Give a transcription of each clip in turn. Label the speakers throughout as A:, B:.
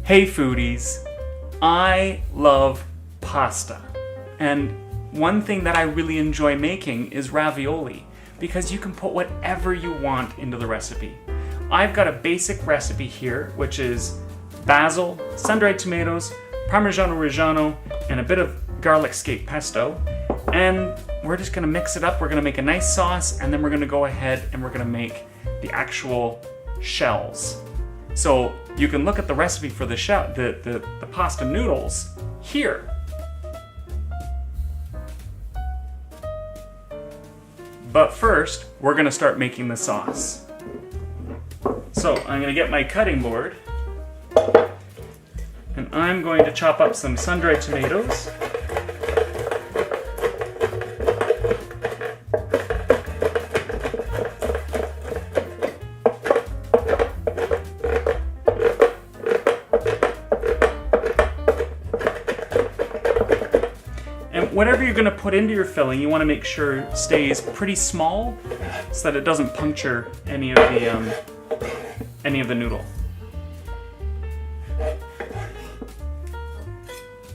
A: Hey foodies, I love pasta. And one thing that I really enjoy making is ravioli, because you can put whatever you want into the recipe. I've got a basic recipe here, which is basil, sun-dried tomatoes, Parmigiano Reggiano, and a bit of garlic scape pesto. And we're just gonna mix it up. We're gonna make a nice sauce, and then we're gonna go ahead and we're gonna make the actual shells. So you can look at the recipe for the pasta noodles here. But first, we're gonna start making the sauce. So I'm gonna get my cutting board, and I'm going to chop up some sun-dried tomatoes. And whatever you're gonna put into your filling, you wanna make sure it stays pretty small so that it doesn't puncture any of the noodle.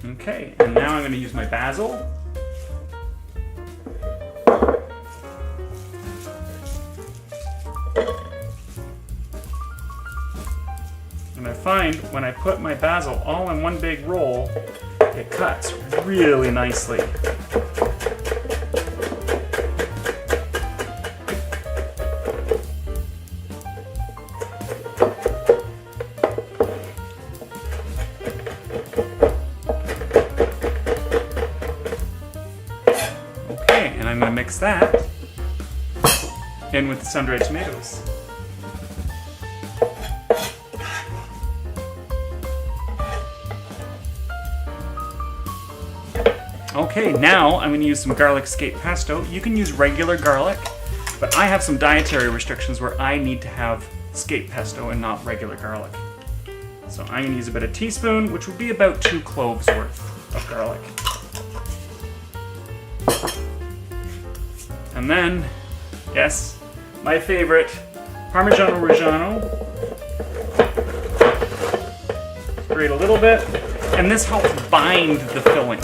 A: Okay, and now I'm gonna use my basil. And I find when I put my basil all in one big roll, it cuts really nicely. Okay, and I'm going to mix that in with the sun-dried tomatoes. Okay, now I'm going to use some garlic scape pesto. You can use regular garlic, but I have some dietary restrictions where I need to have scape pesto and not regular garlic. So I'm going to use a bit of teaspoon, which would be about 2 cloves worth of garlic. And then, yes, my favorite, Parmigiano Reggiano. Grate a little bit, and this helps bind the filling.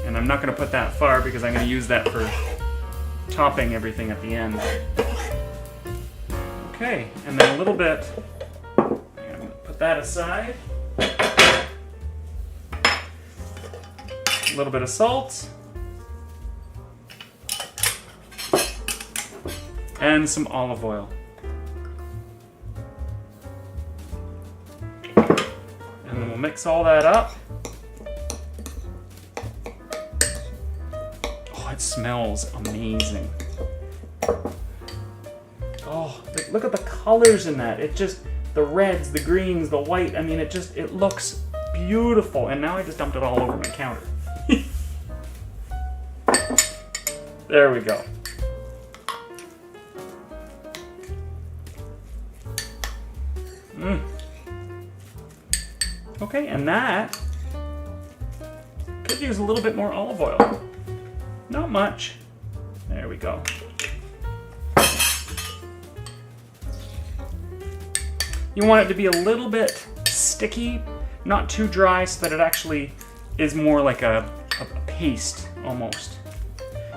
A: And I'm not going to put that far because I'm going to use that for topping everything at the end. Okay, and then a little bit, I'm going to put that aside. A little bit of salt. And some olive oil. And then we'll mix all that up. It smells amazing. Oh, look at the colors in that. It just, the reds, the greens, the white, I mean, it looks beautiful. And now I just dumped it all over my counter. There we go. Okay, and that could use a little bit more olive oil. Not much. There we go. You want it to be a little bit sticky, not too dry, so that it actually is more like a paste almost.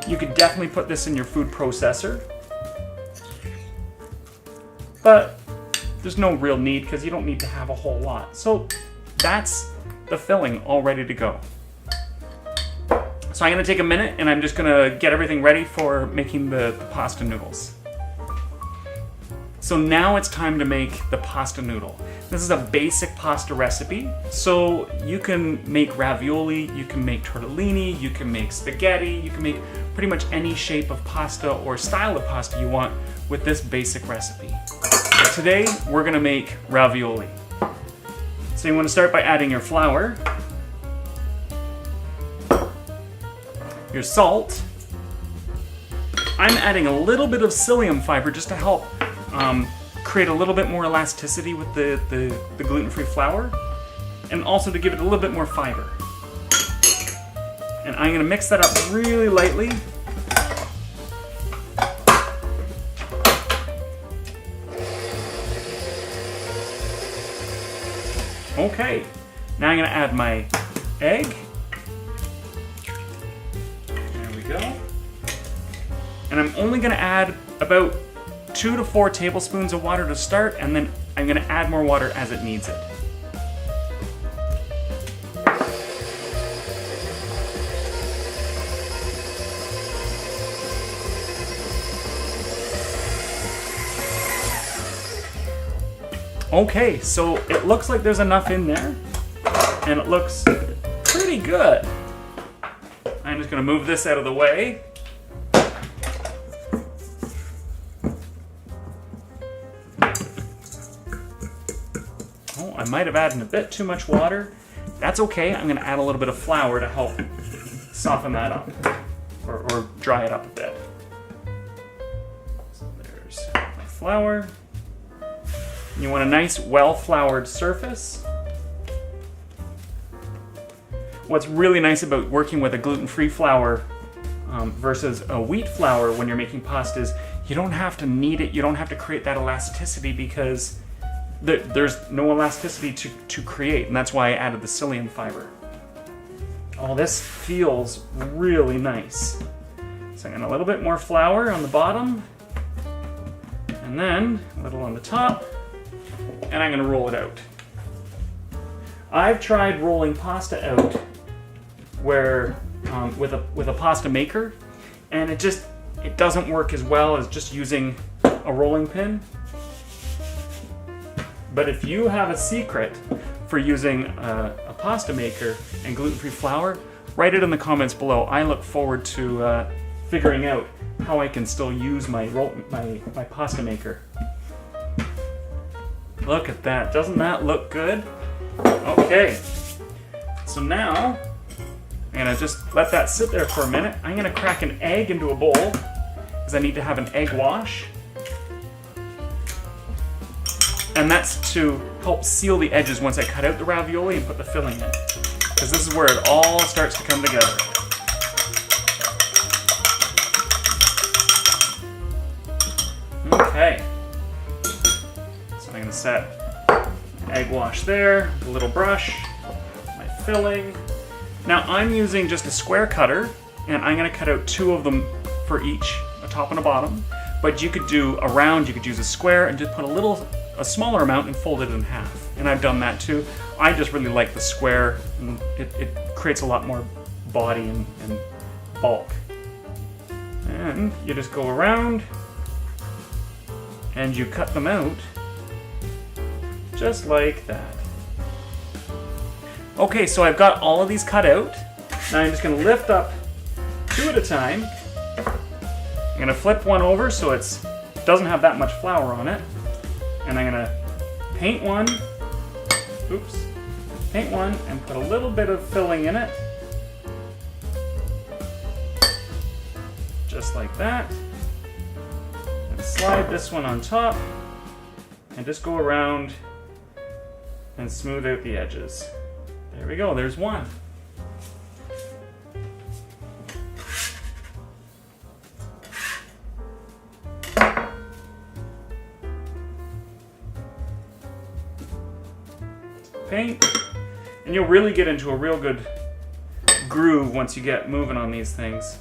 A: You could definitely put this in your food processor, but there's no real need because you don't need to have a whole lot. So that's the filling all ready to go. So I'm going to take a minute and I'm just going to get everything ready for making the pasta noodles. So now it's time to make the pasta noodle. This is a basic pasta recipe. So you can make ravioli, you can make tortellini, you can make spaghetti, you can make pretty much any shape of pasta or style of pasta you want with this basic recipe. But today we're going to make ravioli. So you want to start by adding your flour, your salt. I'm adding a little bit of psyllium fiber just to help create a little bit more elasticity with the gluten-free flour, and also to give it a little bit more fiber. And I'm going to mix that up really lightly Okay, now I'm gonna add my egg. There we go. And I'm only gonna add about 2 to 4 tablespoons of water to start, and then I'm gonna add more water as it needs it. Okay, so it looks like there's enough in there, and it looks pretty good. I'm just gonna move this out of the way. Oh, I might have added a bit too much water. That's okay, I'm gonna add a little bit of flour to help soften that up, or dry it up a bit. So there's my flour. You want a nice, well-floured surface. What's really nice about working with a gluten-free flour versus a wheat flour when you're making pasta is you don't have to knead it, you don't have to create that elasticity because there's no elasticity to create, and that's why I added the psyllium fiber. Oh, this feels really nice. So I'm gonna a little bit more flour on the bottom, and then a little on the top. And I'm gonna roll it out. I've tried rolling pasta out where with a pasta maker, and it doesn't work as well as just using a rolling pin. But if you have a secret for using a pasta maker and gluten-free flour, write it in the comments below. I look forward to figuring out how I can still use my pasta maker. Look at that, doesn't that look good? Okay, so now I'm gonna just let that sit there for a minute. I'm gonna crack an egg into a bowl because I need to have an egg wash. And that's to help seal the edges once I cut out the ravioli and put the filling in. Because this is where it all starts to come together. Okay. I'm going to set egg wash there, a little brush, my filling. Now I'm using just a square cutter, and I'm going to cut out 2 of them for each, a top and a bottom. But you could do a round, you could use a square, and just put a smaller amount and fold it in half. And I've done that too. I just really like the square, and it creates a lot more body and bulk. And you just go around, and you cut them out. Just like that. Okay, so I've got all of these cut out. Now I'm just gonna lift up 2 at a time. I'm gonna flip one over so it doesn't have that much flour on it. And I'm gonna paint one, and put a little bit of filling in it. Just like that. And slide this one on top, and just go around and smooth out the edges. There we go, there's one. Paint, and you'll really get into a real good groove once you get moving on these things.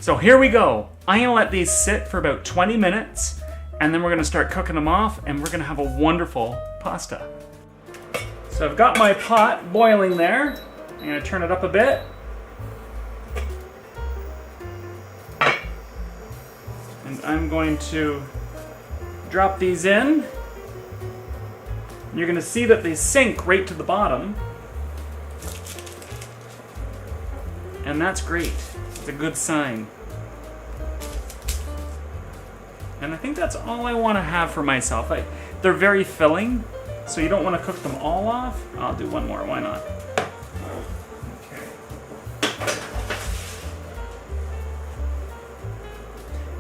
A: So here we go. I'm gonna let these sit for about 20 minutes, and then we're gonna start cooking them off, and we're gonna have a wonderful pasta. So I've got my pot boiling there. I'm gonna turn it up a bit. And I'm going to drop these in. You're gonna see that they sink right to the bottom. And that's great. It's a good sign. And I think that's all I want to have for myself. They're very filling, so you don't want to cook them all off. I'll do one more, why not? Okay.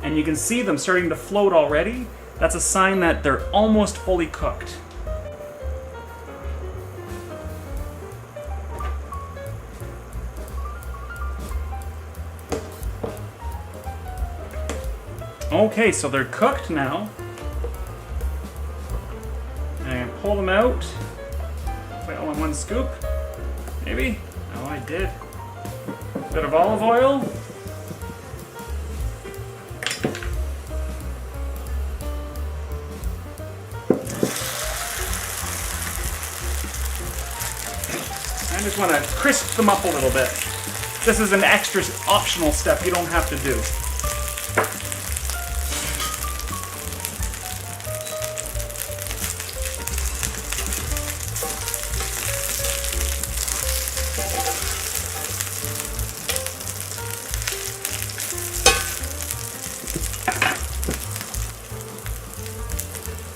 A: And you can see them starting to float already. That's a sign that they're almost fully cooked. Okay, so they're cooked now. And pull them out. Put all in one scoop. Maybe? Oh, I did. Bit of olive oil. I just want to crisp them up a little bit. This is an extra optional step you don't have to do.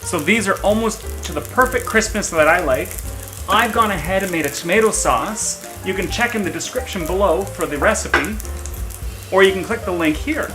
A: So these are almost to the perfect crispness that I like. I've gone ahead and made a tomato sauce. You can check in the description below for the recipe, or you can click the link here.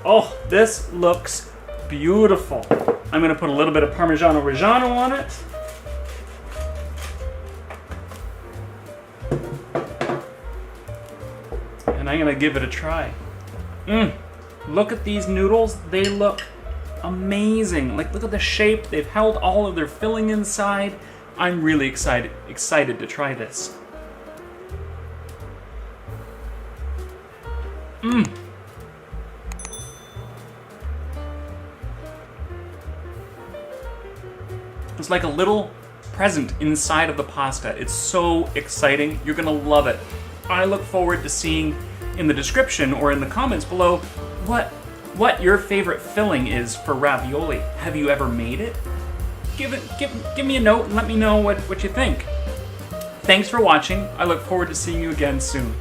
A: Oh, this looks beautiful. I'm gonna put a little bit of Parmigiano Reggiano on it. And I'm gonna give it a try. Look at these noodles, they look amazing. Like, look at the shape, they've held all of their filling inside. I'm really excited to try this. It's like a little present inside of the pasta. It's so exciting. You're gonna love it. I look forward to seeing in the description or in the comments below what your favorite filling is for ravioli. Have you ever made it? Give me a note and let me know what you think. Thanks for watching. I look forward to seeing you again soon.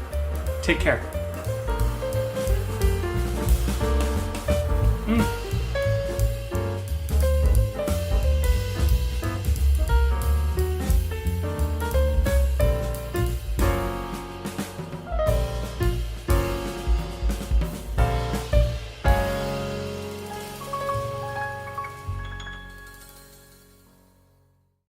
A: Take care.